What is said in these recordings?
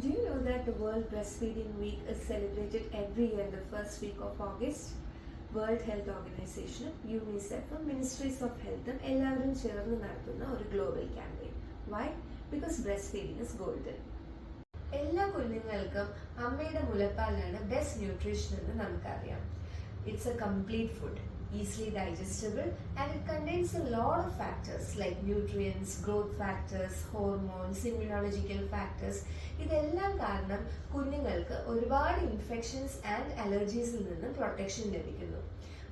Do you know that the World Breastfeeding Week is celebrated every year in the first week of August? World health ഓർഗനൈസേഷനും യൂണിസെഫും ministries of ഹെൽത്തും എല്ലാവരും ചേർന്ന് നടത്തുന്ന ഒരു global campaign. Why? Because breast feeding is golden. എല്ലാ കുഞ്ഞുങ്ങൾക്കും അമ്മയുടെ മുലപ്പാലാണ് ബെസ്റ്റ് ന്യൂട്രീഷൻ എന്ന് നമുക്കറിയാം. It's a complete food, easily digestible, and it contains a lot of factors like nutrients, growth factors, hormones, immunological factors. ഇതെല്ലാം കാരണം കുഞ്ഞുങ്ങൾക്ക് ഒരുപാട് ഇൻഫെക്ഷൻസ് ആൻഡ് അലർജീസിൽ നിന്നും പ്രൊട്ടക്ഷൻ ലഭിക്കുന്നു.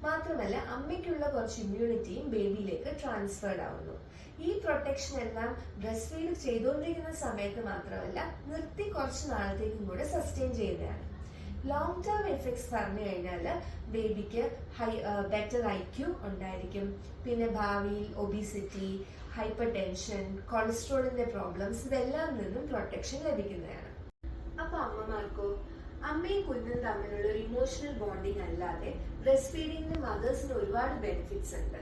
മാത്രമല്ല അമ്മയ്ക്കുള്ള കുറച്ച് ഇമ്മ്യൂണിറ്റിയും ബേബിയിലേക്ക് ട്രാൻസ്ഫേർഡ് ആവുന്നു. ഈ പ്രൊട്ടക്ഷൻ എല്ലാം ബ്രസ്റ്റ് ഫീഡ് ചെയ്തുകൊണ്ടിരിക്കുന്ന സമയത്ത് മാത്രമല്ല, നിർത്തി കുറച്ച് നാളത്തേക്കും കൂടെ സസ്റ്റെയിൻ ചെയ്യുന്നതാണ്. ലോങ് ടേം എഫക്ട്സ് പറഞ്ഞു കഴിഞ്ഞാൽ ബേബിക്ക് ബെറ്റർ IQ ഉണ്ടായിരിക്കും. പിന്നെ ഭാവിയിൽ ഒബീസിറ്റി, ഹൈപ്പർ ടെൻഷൻ, കൊളസ്ട്രോളിന്റെ പ്രോബ്ലംസ് ഇതെല്ലാം നിന്നും പ്രൊട്ടക്ഷൻ ലഭിക്കുന്നതാണ്. അപ്പൊ അമ്മമാർക്കോ? അമ്മയും കുഞ്ഞും തമ്മിലുള്ള ഒരു ഇമോഷണൽ ബോണ്ടിങ് അല്ലാതെ ബ്രസ്റ്റ് ഫീഡിങ്ങിന് മദേഴ്സിന് ഒരുപാട് ബെനിഫിറ്റ്സ് ഉണ്ട്.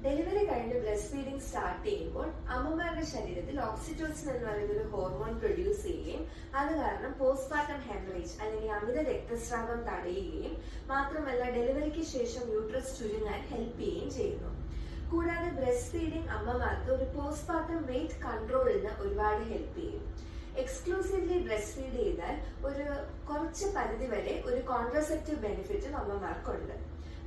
ഡെലിവറി കഴിഞ്ഞ് ബ്രസ്റ്റ് ഫീഡിംഗ് സ്റ്റാർട്ട് ചെയ്യുമ്പോൾ അമ്മമാരുടെ ശരീരത്തിൽ ഓക്സിറ്റോസിൻ എന്ന് പറയുന്ന ഒരു ഹോർമോൺ പ്രൊഡ്യൂസ് ചെയ്യുകയും അത് കാരണം പോസ്റ്റ്മോർട്ടം ഹെമറേജ് അല്ലെങ്കിൽ അമിത രക്തസ്രാവം തടയുകയും മാത്രമല്ല ഡെലിവറിക്ക് ശേഷം യൂട്രസ് ചുരുങ്ങാൻ ഹെൽപ്പ് ചെയ്യുകയും ചെയ്യുന്നു. കൂടാതെ ബ്രസ്റ്റ് ഫീഡിംഗ് അമ്മമാർക്ക് ഒരു പോസ്റ്റ്മോർട്ടം വെയിറ്റ് കൺട്രോളിന് ഒരുപാട് ഹെൽപ്പ് ചെയ്യും. എക്സ്ക്ലൂസീവ്ലി ബ്രസ്റ്റ് ഫീഡ് ചെയ്താൽ ഒരു കുറച്ച് പരിധി വരെ ഒരു കോൺട്രസെപ്റ്റീവ് ബെനിഫിറ്റും അമ്മമാർക്കുണ്ട്.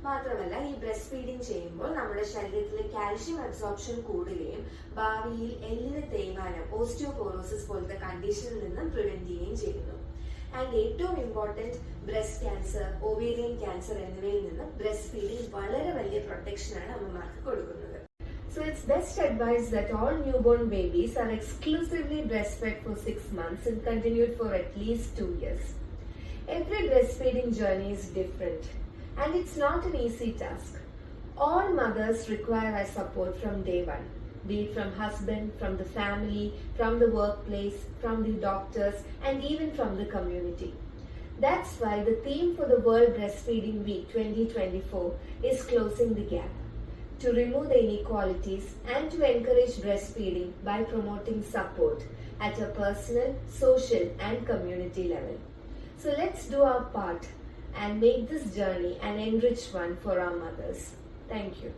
മാത്രമല്ല ഈ ബ്രസ്റ്റ് ഫീഡിംഗ് ചെയ്യുമ്പോൾ നമ്മുടെ ശരീരത്തിലെ കാൽഷ്യം അബ്സോർപ്ഷൻ കൂടുകയും ഭാവിയിൽ എല്ലിന് തേയ്മാനം, ഓസ്റ്റിയോപോറോസിസ് പോലത്തെ കണ്ടീഷനിൽ നിന്നും പ്രിവെന്റ് ചെയ്യുകയും ചെയ്യുന്നു. ആൻഡ് ഏറ്റവും important, breast cancer, ovarian cancer എന്നിവയിൽ നിന്ന് ബ്രസ്റ്റ് ഫീഡിംഗ് വളരെ വലിയ പ്രൊട്ടക്ഷനാണ് അമ്മമാർക്ക് കൊടുക്കുന്നത്. So it's best advised that all newborn babies are exclusively breastfed for 6 months and continued for at least 2 years. Every breastfeeding journey is different. And it's not an easy task. All mothers require our support from day one, be it from husband, from the family, from the workplace, from the doctors, and even from the community. That's why the theme for the World Breastfeeding Week 2024 is Closing the Gap, to remove the inequalities and to encourage breastfeeding by promoting support at a personal, social, and community level. So let's do our part and make this journey an enriched one for our mothers. Thank you.